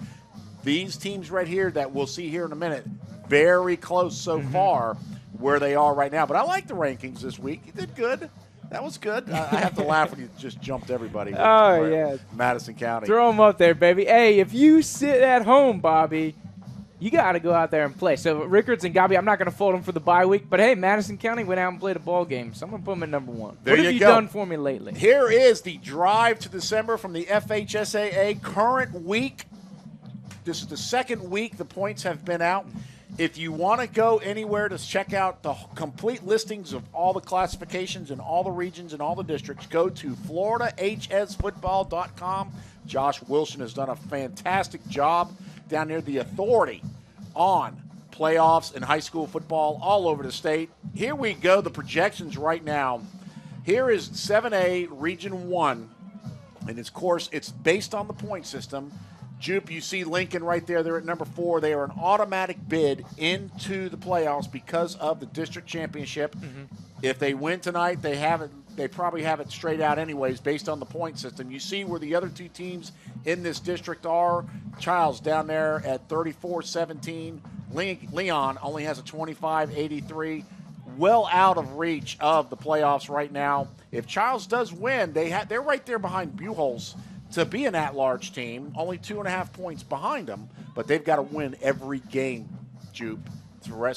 [SPEAKER 6] These teams right here that we'll see here in a minute, very close so far where they are right now. But I like the rankings this week. You did good. That was good. I have to laugh when you just jumped everybody.
[SPEAKER 7] Oh, yeah.
[SPEAKER 6] Madison County.
[SPEAKER 7] Throw them up there, baby. Hey, if you sit at home, Bobby, you got to go out there and play. So Rickards and Godby, I'm not going to fold them for the bye week. But, hey, Madison County went out and played a ball game. So I'm going to put them at number 1.
[SPEAKER 6] There
[SPEAKER 7] what have you done for me lately?
[SPEAKER 6] Here is the drive to December from the FHSAA current week. This is the second week the points have been out. If you want to go anywhere to check out the complete listings of all the classifications in all the regions and all the districts, go to FloridaHSFootball.com. Josh Wilson has done a fantastic job down there, the authority on playoffs and high school football all over the state. Here we go, the projections right now. Here is 7A Region 1, and of course it's based on the point system. Jupe, you see Lincoln right there. They're at number 4. They are an automatic bid into the playoffs because of the district championship. If they win tonight, they probably have it straight out anyways based on the point system. You see where the other 2 teams in this district are. Childs down there at 34-17. Leon only has a 25-83. Well out of reach of the playoffs right now. If Childs does win, they're right there behind Buchholz to be an at-large team, only 2.5 points behind them, but they've got to win every game, Jupe, to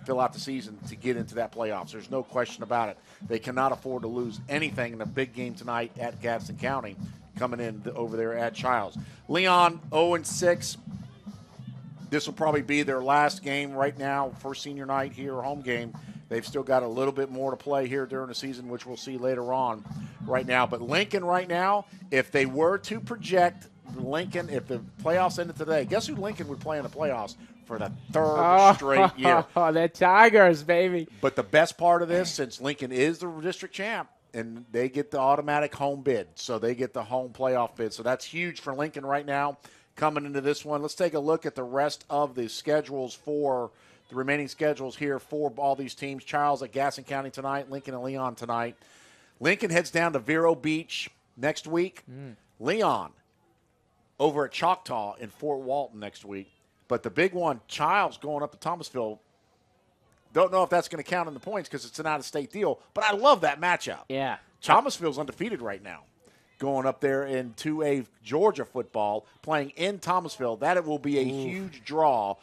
[SPEAKER 6] fill out the season to get into that playoffs. There's no question about it. They cannot afford to lose anything in a big game tonight at Gadsden County coming in over there at Childs. Leon 0-6. This will probably be their last game right now, first senior night here, home game. They've still got a little bit more to play here during the season, which we'll see later on right now. But Lincoln right now, if they were to project Lincoln, if the playoffs ended today, guess who Lincoln would play in the playoffs for the 3rd straight year?
[SPEAKER 7] Oh, the Tigers, baby.
[SPEAKER 6] But the best part of this, since Lincoln is the district champ, and they get the automatic home bid, so they get the home playoff bid. So that's huge for Lincoln right now coming into this one. Let's take a look at the rest of the schedules for the remaining schedules here for all these teams. Childs at Gaston County tonight, Lincoln and Leon tonight. Lincoln heads down to Vero Beach next week. Leon over at Choctaw in Fort Walton next week. But the big one, Childs going up to Thomasville. Don't know if that's going to count in the points because it's an out-of-state deal, but I love that matchup.
[SPEAKER 7] Yeah.
[SPEAKER 6] Thomasville's undefeated right now, going up there in 2A Georgia football, playing in Thomasville. That will be a huge draw.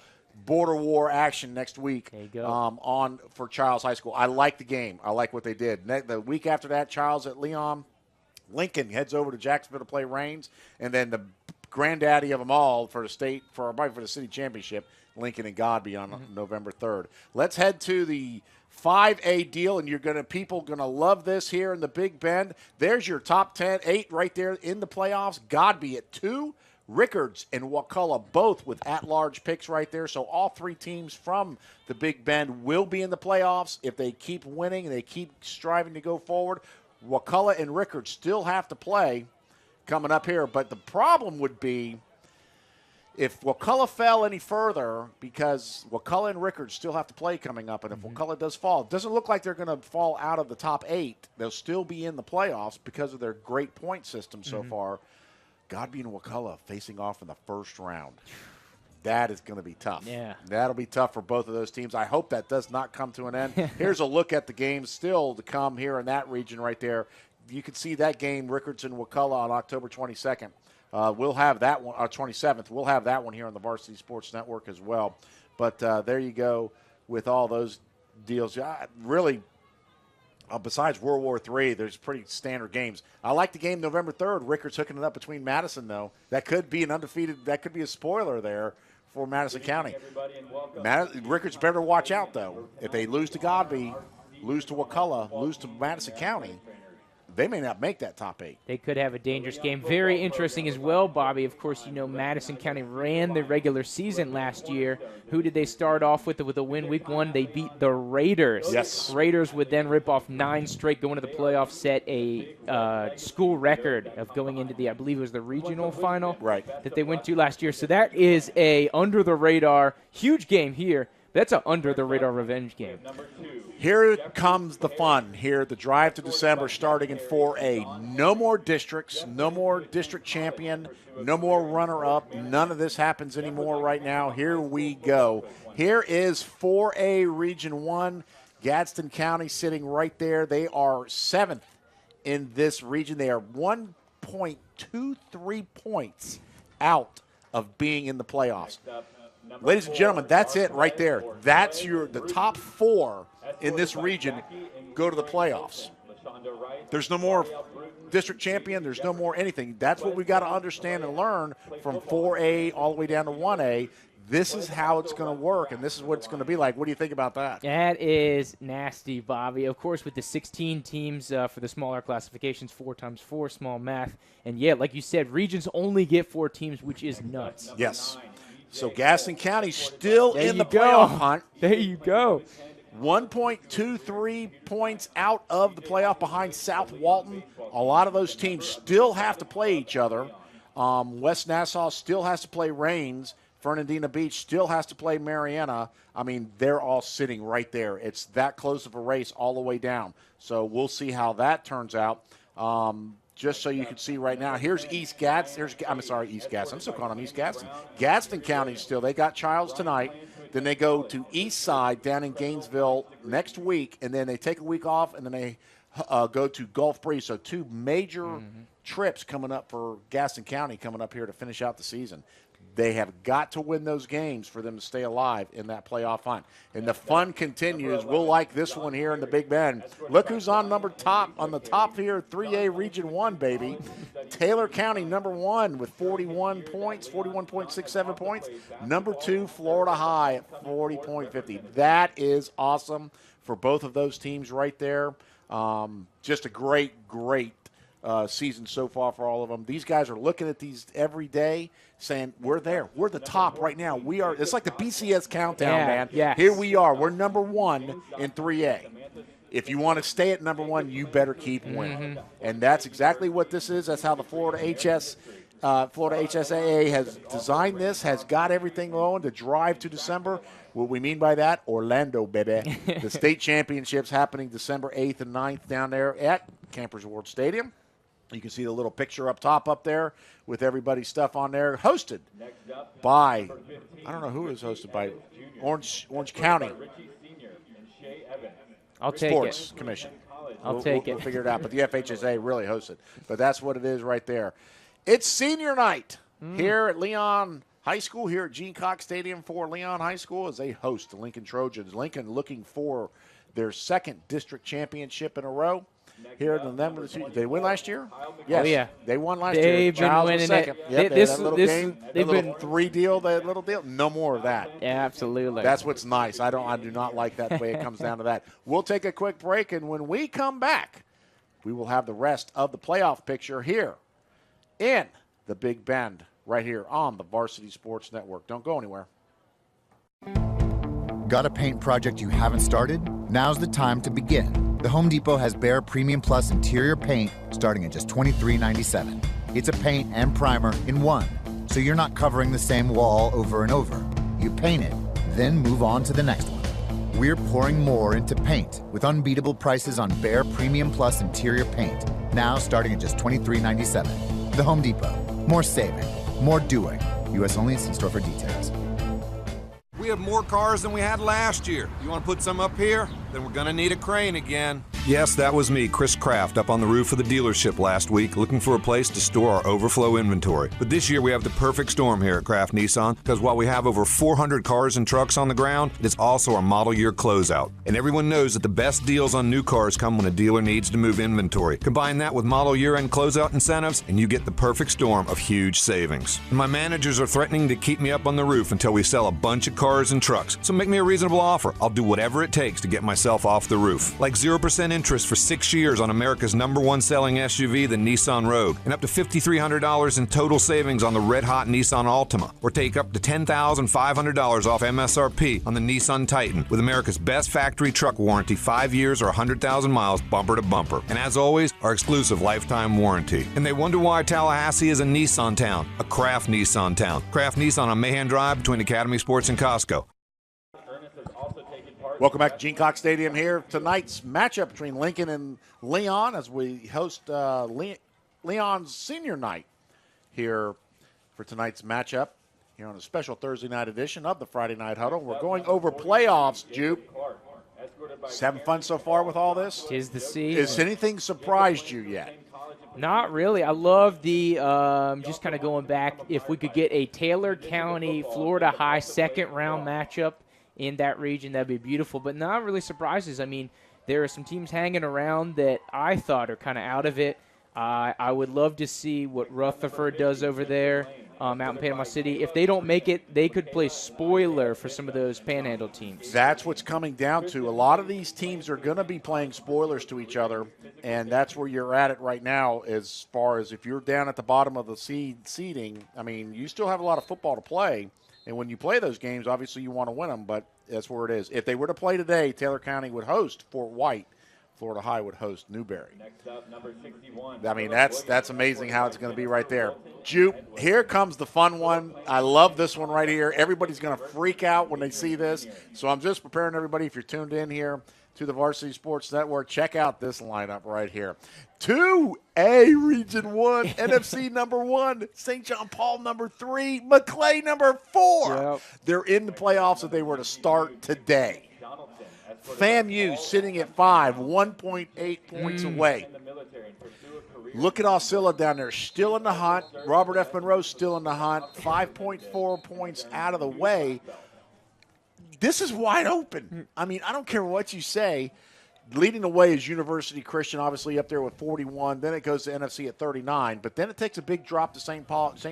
[SPEAKER 6] Border war action next week for Childs High School. I like the game. I like what they did. The week after that, Childs at Leon. Lincoln heads over to Jacksonville to play Rains, and then the granddaddy of them all for the state for the city championship, Lincoln and Godby on November 3rd. Let's head to the 5A deal, and people gonna love this here in the Big Bend. There's your top 8 right there in the playoffs. Godby at 2. Rickards and Wakulla both with at-large picks right there. So all 3 teams from the Big Bend will be in the playoffs if they keep winning and they keep striving to go forward. Wakulla and Rickards still have to play coming up here. But the problem would be if Wakulla fell any further, because Wakulla and Rickards still have to play coming up, and if Wakulla does fall, it doesn't look like they're going to fall out of the top 8. They'll still be in the playoffs because of their great point system so far. Godby and Wakulla facing off in the first round. That is going to be tough.
[SPEAKER 7] Yeah.
[SPEAKER 6] That'll be tough for both of those teams. I hope that does not come to an end. Here's a look at the games still to come here in that region right there. You can see that game, Rickardson-Wakulla, on October 22nd. We'll have that one, 27th. We'll have that one here on the Varsity Sports Network as well. But there you go with all those deals. Really, besides World War III, there's pretty standard games. I like the game November 3rd. Rickard's hooking it up between Madison, though. That could be an undefeated – that could be a spoiler there for Madison County. Rickard's better watch out, though. If they lose to Godby, lose to Wakulla, lose to Madison County, they may not make that top 8.
[SPEAKER 7] They could have a dangerous game. Very interesting as well, Bobby. Of course, you know Madison County ran the regular season last year. Who did they start off with a win? Week 1, they beat the Raiders.
[SPEAKER 6] Yes.
[SPEAKER 7] Raiders would then rip off 9 straight, go into the playoffs, set a school record of going into the, I believe it was the regional final that they went to last year. So that is a under-the-radar, huge game here. That's an under-the-radar revenge game.
[SPEAKER 6] Here comes the fun here, the drive to December starting in 4A. No more districts, no more district champion, no more runner-up. None of this happens anymore right now. Here we go. Here is 4A Region 1. Gadsden County sitting right there. They are 7th in this region. They are 1.23 points out of being in the playoffs. Ladies and gentlemen, that's it right there. That's the top 4 in this region go to the playoffs. There's no more district champion. There's no more anything. That's what we've got to understand and learn from 4A all the way down to 1A. This is how it's going to work, and this is what it's going to be like. What do you think about that?
[SPEAKER 7] That is nasty, Bobby. Of course, with the 16 teams for the smaller classifications, 4 times 4, small math. And, yeah, like you said, regions only get 4 teams, which is nuts.
[SPEAKER 6] Yes. So Gadsden County still in the playoff hunt.
[SPEAKER 7] There you go.
[SPEAKER 6] 1.23 points out of the playoff behind South Walton. A lot of those teams still have to play each other. West Nassau still has to play Rains. Fernandina Beach still has to play Mariana. I mean, they're all sitting right there. It's that close of a race all the way down. So we'll see how that turns out. Just so you can see right now, here's East Gadsden. East Gadsden. I'm still calling them East Gadsden. Gadsden County still. They got Childs tonight. Then they go to East Side down in Gainesville next week, and then they take a week off, and then they go to Gulf Breeze. So 2 major trips coming up for Gadsden County coming up here to finish out the season. They have got to win those games for them to stay alive in that playoff hunt. And the fun continues. We'll like this one here in the Big Bend. Look who's on the top here, 3A Region 1, baby. Taylor County, number 1 with 41 points, 41.67 points. Number 2, Florida High at 40.50. That is awesome for both of those teams right there. Just a great season so far for all of them. These guys are looking at these every day saying, we're there. We're the top right now. We are. It's like the BCS countdown, man.
[SPEAKER 7] Yes.
[SPEAKER 6] Here we are. We're number 1 in 3A. If you want to stay at number 1, you better keep winning. And that's exactly what this is. That's how the Florida HSAA has designed this, has got everything going to drive to December. What we mean by that, Orlando, baby. The state championships happening December 8th and 9th down there at Campers World Stadium. You can see the little picture up top up there with everybody's stuff on there. Hosted by, I don't know who is hosted by, Orange County Sports Commission.
[SPEAKER 7] I'll take it.
[SPEAKER 6] We'll figure it out. But the FHSA really hosts it. But that's what it is right there. It's senior night here at Leon High School, here at Gene Cox Stadium for Leon High School as they host the Lincoln Trojans. Lincoln looking for their 2nd district championship in a row. Here in the number 2. Did they win last year? Yes.
[SPEAKER 7] Oh, yeah.
[SPEAKER 6] They won last year.
[SPEAKER 7] They've been winning
[SPEAKER 6] second.
[SPEAKER 7] it.
[SPEAKER 6] Yep,
[SPEAKER 7] This
[SPEAKER 6] that little game,
[SPEAKER 7] they've
[SPEAKER 6] that little
[SPEAKER 7] been
[SPEAKER 6] 3 deal, that little deal. No more of that.
[SPEAKER 7] Yeah, absolutely.
[SPEAKER 6] That's what's nice. I do not like that way it comes down to that. We'll take a quick break, and when we come back, we will have the rest of the playoff picture here in the Big Bend, right here on the Varsity Sports Network. Don't go anywhere.
[SPEAKER 19] Got a paint project you haven't started? Now's the time to begin. The Home Depot has Behr Premium Plus interior paint starting at just $23.97. It's a paint and primer in one, so you're not covering the same wall over and over. You paint it, then move on to the next one. We're pouring more into paint with unbeatable prices on Behr Premium Plus interior paint, now starting at just $23.97. The Home Depot. More saving, more doing. U.S. only. See store for details.
[SPEAKER 20] We have more cars than we had last year. You want to put some up here? Then we're going to need a crane again. Yes, that was me, Chris Kraft, up on the roof of the dealership last week looking for a place to store our overflow inventory. But this year we have the perfect storm here at Kraft Nissan because while we have over 400 cars and trucks on the ground, it is also our model year closeout. And everyone knows that the best deals on new cars come when a dealer needs to move inventory. Combine that with model year end closeout incentives and you get the perfect storm of huge savings. And my managers are threatening to keep me up on the roof until we sell a bunch of cars and trucks. So make me a reasonable offer. I'll do whatever it takes to get myself off the roof. Like 0% interest for 6 years on America's #1 selling SUV, the Nissan Rogue, and up to $5,300 in total savings on the red-hot Nissan Altima, or take up to $10,500 off MSRP on the Nissan Titan with America's best factory truck warranty, 5 years or 100,000 miles, bumper to bumper. And as always, our exclusive lifetime warranty. And they wonder why Tallahassee is a Nissan town, a Kraft Nissan town. Kraft Nissan on Mahan Drive between Academy Sports and Costco.
[SPEAKER 6] Welcome back to Gene Cox Stadium here. Tonight's matchup between Lincoln and Leon as we host Leon's senior night here for tonight's matchup here on a special Thursday night edition of the Friday Night Huddle. We're going over playoffs, Jupe. Having fun so far with all this?
[SPEAKER 7] 'Tis the season.
[SPEAKER 6] Has anything surprised you yet?
[SPEAKER 7] Not really. I love the just kind of going back. If we could get a Taylor County, Florida High second-round matchup in that region, that'd be beautiful. But not really surprises. I mean, there are some teams hanging around that I thought are kind of out of it. I would love to see what Rutherford does over there out in Panama City. If they don't make it, they could play spoiler for some of those Panhandle teams.
[SPEAKER 6] That's what's coming down to. A lot of these teams are going to be playing spoilers to each other, and that's where you're at it right now as far as if you're down at the bottom of the seeding. I mean, you still have a lot of football to play. And when you play those games, obviously you want to win them, but that's where it is. If they were to play today, Taylor County would host Fort White. Florida High would host Newberry.
[SPEAKER 21] Next up, number 61.
[SPEAKER 6] I mean, that's amazing how it's going to be right there. Jupe, here comes the fun one. I love this one right here. Everybody's going to freak out when they see this. So I'm just preparing everybody, if you're tuned in here to the Varsity Sports Network, check out this lineup right here. 2A Region 1, NFC number 1, St. John Paul number 3, McClay number 4.
[SPEAKER 7] Yep.
[SPEAKER 6] They're in the playoffs if they were to start today. FAMU sitting at 5, 1.8 points away. Look at Osceola down there, still in the hunt. Robert F. Monroe still in the hunt, 5.4 points out of the way. This is wide open. I mean, I don't care what you say. Leading the way is University Christian, obviously up there with 41. Then it goes to NFC at 39. But then it takes a big drop to St.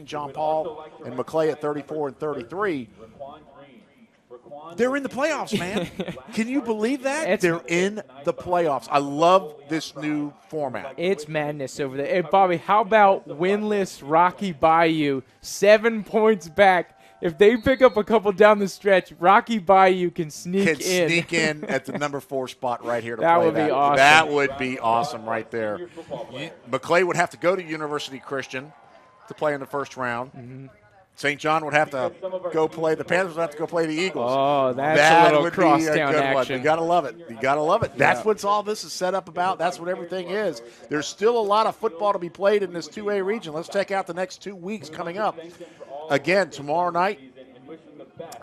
[SPEAKER 6] John Paul and McClay at 34 and 33. They're in the playoffs, man. Can you believe that? They're in the playoffs. I love this new format.
[SPEAKER 7] It's madness over there. Hey, Bobby, how about winless Rocky Bayou, 7 points back? If they pick up a couple down the stretch, Rocky Bayou can sneak in
[SPEAKER 6] at the number 4 spot right here to
[SPEAKER 7] that
[SPEAKER 6] play
[SPEAKER 7] would
[SPEAKER 6] that.
[SPEAKER 7] Be awesome.
[SPEAKER 6] That would be awesome right there. McClay would have to go to University Christian to play in the first round.
[SPEAKER 7] Mm-hmm.
[SPEAKER 6] St. John would have to go play. The Panthers would have to go play the Eagles.
[SPEAKER 7] Oh, that a little crosstown action.
[SPEAKER 6] You got to love it. You got to love it. That's what all this is set up about. That's what everything is. There's still a lot of football to be played in this 2A region. Let's check out the next 2 weeks coming up. Again, tomorrow night,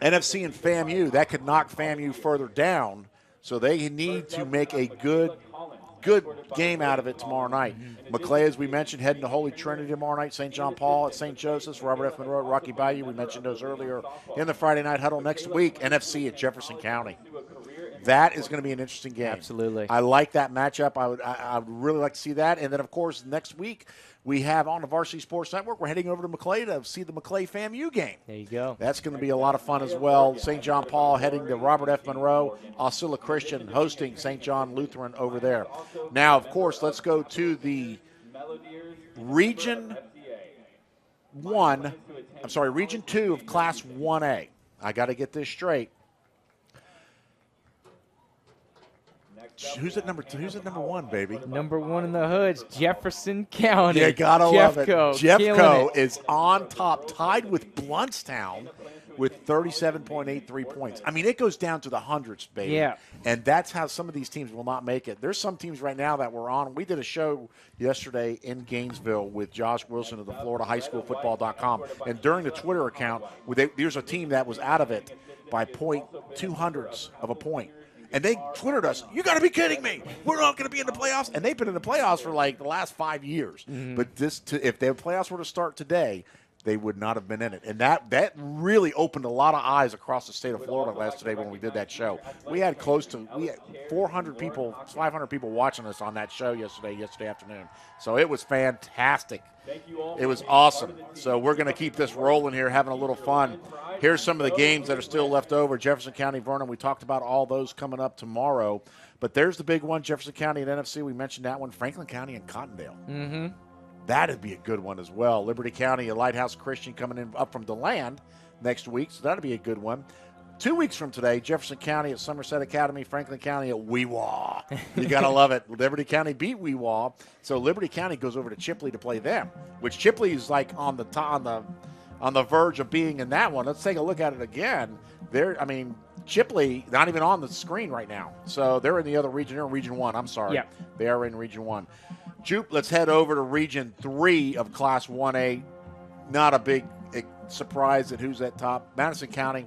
[SPEAKER 6] NFC and FAMU. That could knock FAMU further down. So they need to make a good game out of it tomorrow night. McClay, as we mentioned, heading to Holy Trinity tomorrow night. St. John Paul at St. Joseph's. Robert F. Monroe, Rocky Bayou. We mentioned those earlier in the Friday Night Huddle. Next week, NFC at Jefferson County. That is going to be an interesting game.
[SPEAKER 7] Absolutely.
[SPEAKER 6] I like that matchup. I would really like to see that. And then, of course, next week we have on the Varsity Sports Network, we're heading over to McClay to see the McClay FAMU game.
[SPEAKER 7] There you go.
[SPEAKER 6] That's going to be a lot of fun as well. St. John Paul heading to Robert F. Monroe, Osceola Christian hosting St. John Lutheran over there. Now, of course, let's go to the Region 2 of Class 1A. I got to get this straight. Who's at number 2? Who's at number 1, baby?
[SPEAKER 7] Number 1 in the hoods, Jefferson County.
[SPEAKER 6] You gotta love it.
[SPEAKER 7] Jeffco
[SPEAKER 6] Jeffco is on top, tied with Bluntstown. with 37.83 points. I mean, it goes down to the hundreds, baby.
[SPEAKER 7] Yeah.
[SPEAKER 6] And that's how some of these teams will not make it. There's some teams right now that we're on. We did a show yesterday in Gainesville with Josh Wilson of the FloridaHighSchoolFootball.com. And during the Twitter account, there's a team that was out of it by 0.2 of a point. And they Twittered us, you got to be kidding me. We're not going to be in the playoffs. And they've been in the playoffs for like the last 5 years.
[SPEAKER 7] Mm-hmm.
[SPEAKER 6] But if the playoffs were to start today, they would not have been in it. And that really opened a lot of eyes across the state of Florida yesterday when we did that show. We had 400 people, 500 people watching us on that show yesterday afternoon. So it was fantastic. It was awesome. So we're going to keep this rolling here, having a little fun. Here's some of the games that are still left over. Jefferson County, Vernon, we talked about all those coming up tomorrow. But there's the big one, Jefferson County and NFC. We mentioned that one. Franklin County and Cottondale.
[SPEAKER 7] Mm-hmm.
[SPEAKER 6] That'd be a good one as well. Liberty County, a Lighthouse Christian coming in up from DeLand next week, so that'd be a good one. 2 weeks from today, Jefferson County at Somerset Academy, Franklin County at Weewaw. You got to love it. Liberty County beat Weewaw, so Liberty County goes over to Chipley to play them, which Chipley is like on the verge of being in that one. Let's take a look at it again. Chipley, not even on the screen right now. So they're in the other region. They're in Region 1. I'm sorry.
[SPEAKER 7] Yeah.
[SPEAKER 6] They are in Region 1. Jupe, let's head over to Region 3 of Class 1A. Not a big surprise at who's at top. Madison County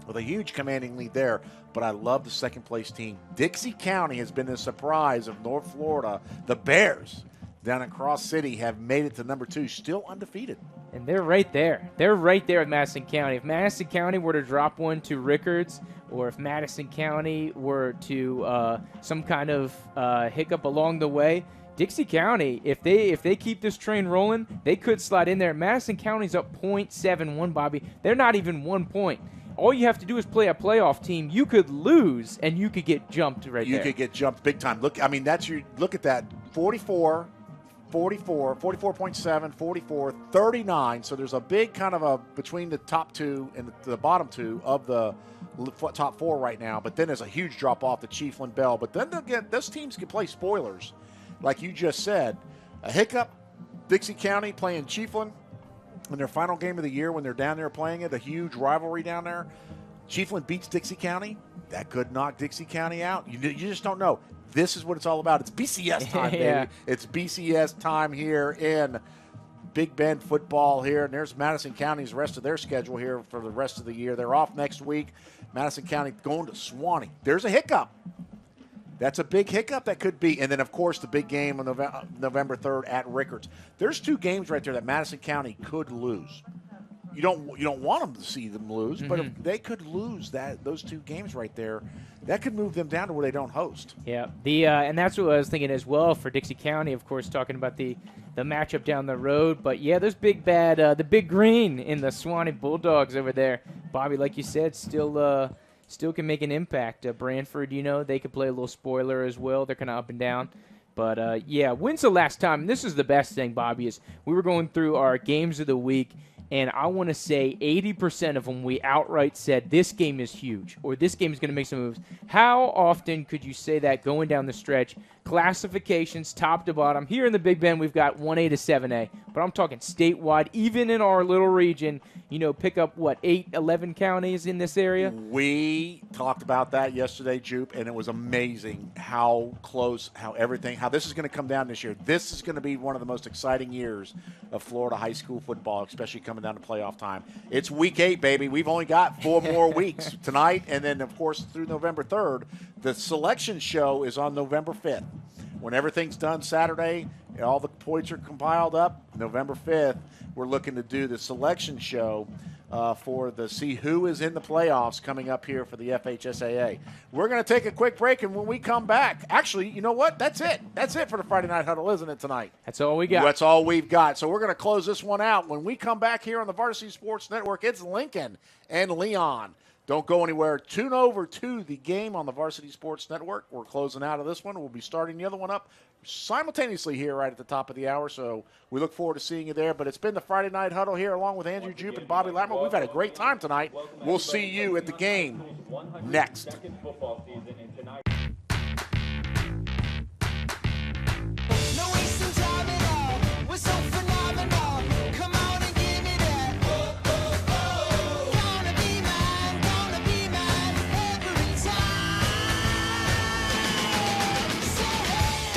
[SPEAKER 6] with a huge commanding lead there, but I love the second-place team. Dixie County has been the surprise of North Florida. The Bears down in Cross City have made it to number 2, still undefeated.
[SPEAKER 7] And they're right there. They're right there with Madison County. If Madison County were to drop one to Rickards, or if Madison County were to some kind of hiccup along the way, Dixie County, if they keep this train rolling, they could slide in there. Madison County's up 0.71, Bobby. They're not even 1 point. All you have to do is play a playoff team. You could lose, and you could get jumped right there.
[SPEAKER 6] You could get jumped big time. Look at that. 44, 44.7, 44, 39. So there's a big kind of between the top two and the bottom two of the top 4 right now. But then there's a huge drop off to Chiefland Bell. But then those teams can play spoilers. Like you just said, a hiccup, Dixie County playing Chiefland in their final game of the year when they're down there playing it, a huge rivalry down there. Chiefland beats Dixie County. That could knock Dixie County out. You just don't know. This is what it's all about. It's BCS time, baby.
[SPEAKER 7] Yeah.
[SPEAKER 6] It's BCS time here in Big Bend football here. And there's Madison County's rest of their schedule here for the rest of the year. They're off next week. Madison County going to Suwannee. There's a hiccup. That's a big hiccup that could be. And then, of course, the big game on November 3rd at Rickards. There's 2 games right there that Madison County could lose. You don't want them to see them lose, but if they could lose those 2 games right there, that could move them down to where they don't host.
[SPEAKER 7] Yeah, and that's what I was thinking as well for Dixie County, of course, talking about the matchup down the road. But, yeah, there's big bad, the big green in the Suwannee Bulldogs over there. Bobby, like you said, still can make an impact. Branford, they could play a little spoiler as well. They're kind of up and down. But, yeah, when's the last time? And this is the best thing, Bobby, is we were going through our games of the week, and I want to say 80% of them we outright said this game is huge or this game is going to make some moves. How often could you say that going down the stretch? Classifications, top to bottom. Here in the Big Bend, we've got 1A to 7A, but I'm talking statewide, even in our little region, pick up, 8, 11 counties in this area?
[SPEAKER 6] We talked about that yesterday, Jupe, and it was amazing how close, how this is going to come down this year. This is going to be one of the most exciting years of Florida high school football, especially coming down to playoff time. It's week 8, baby. We've only got 4 more weeks tonight, and then, of course, through November 3rd. The selection show is on November 5th. When everything's done Saturday, and all the points are compiled up, November 5th, we're looking to do the selection show see who is in the playoffs coming up here for the FHSAA. We're going to take a quick break, and when we come back, actually, you know what? That's it. That's it for the Friday Night Huddle, isn't it, tonight?
[SPEAKER 7] That's all we got.
[SPEAKER 6] That's all we've got. So we're going to close this one out. When we come back here on the Varsity Sports Network, it's Lincoln and Leon. Don't go anywhere. Tune over to the game on the Varsity Sports Network. We're closing out of this one. We'll be starting the other one up simultaneously here right at the top of the hour, so we look forward to seeing you there. But it's been the Friday Night Huddle here along with Andrew Jupe and Bobby Latimer. We've had a great time tonight. We'll see you at the game next.
[SPEAKER 14] Phenomenal. Come on and give me that. Gonna be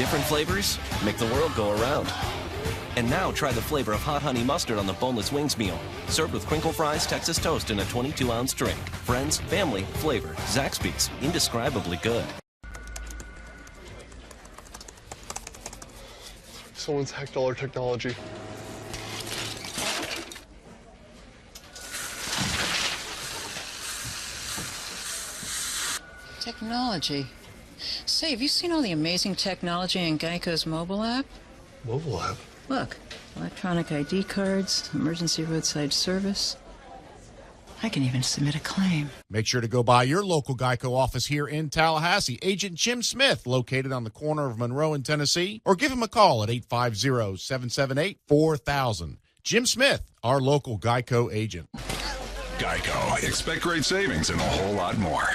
[SPEAKER 8] Different flavors make the world go around. And now try the flavor of hot honey mustard on the boneless wings meal. Served with crinkle fries, Texas toast, and a 22-ounce drink. Friends, family, flavor. Zaxby's. Indescribably good.
[SPEAKER 21] Someone's hacked all our technology.
[SPEAKER 22] Technology. Say, have you seen all the amazing technology in Geico's mobile app?
[SPEAKER 21] Mobile app?
[SPEAKER 22] Look, electronic ID cards, emergency roadside service. I can even submit a claim.
[SPEAKER 4] Make sure to go by your local Geico office here in Tallahassee. Agent Jim Smith, located on the corner of Monroe and Tennessee, or give him a call at 850-778-4000. Jim Smith, our local Geico agent.
[SPEAKER 13] Geico. Expect great savings and a whole lot more.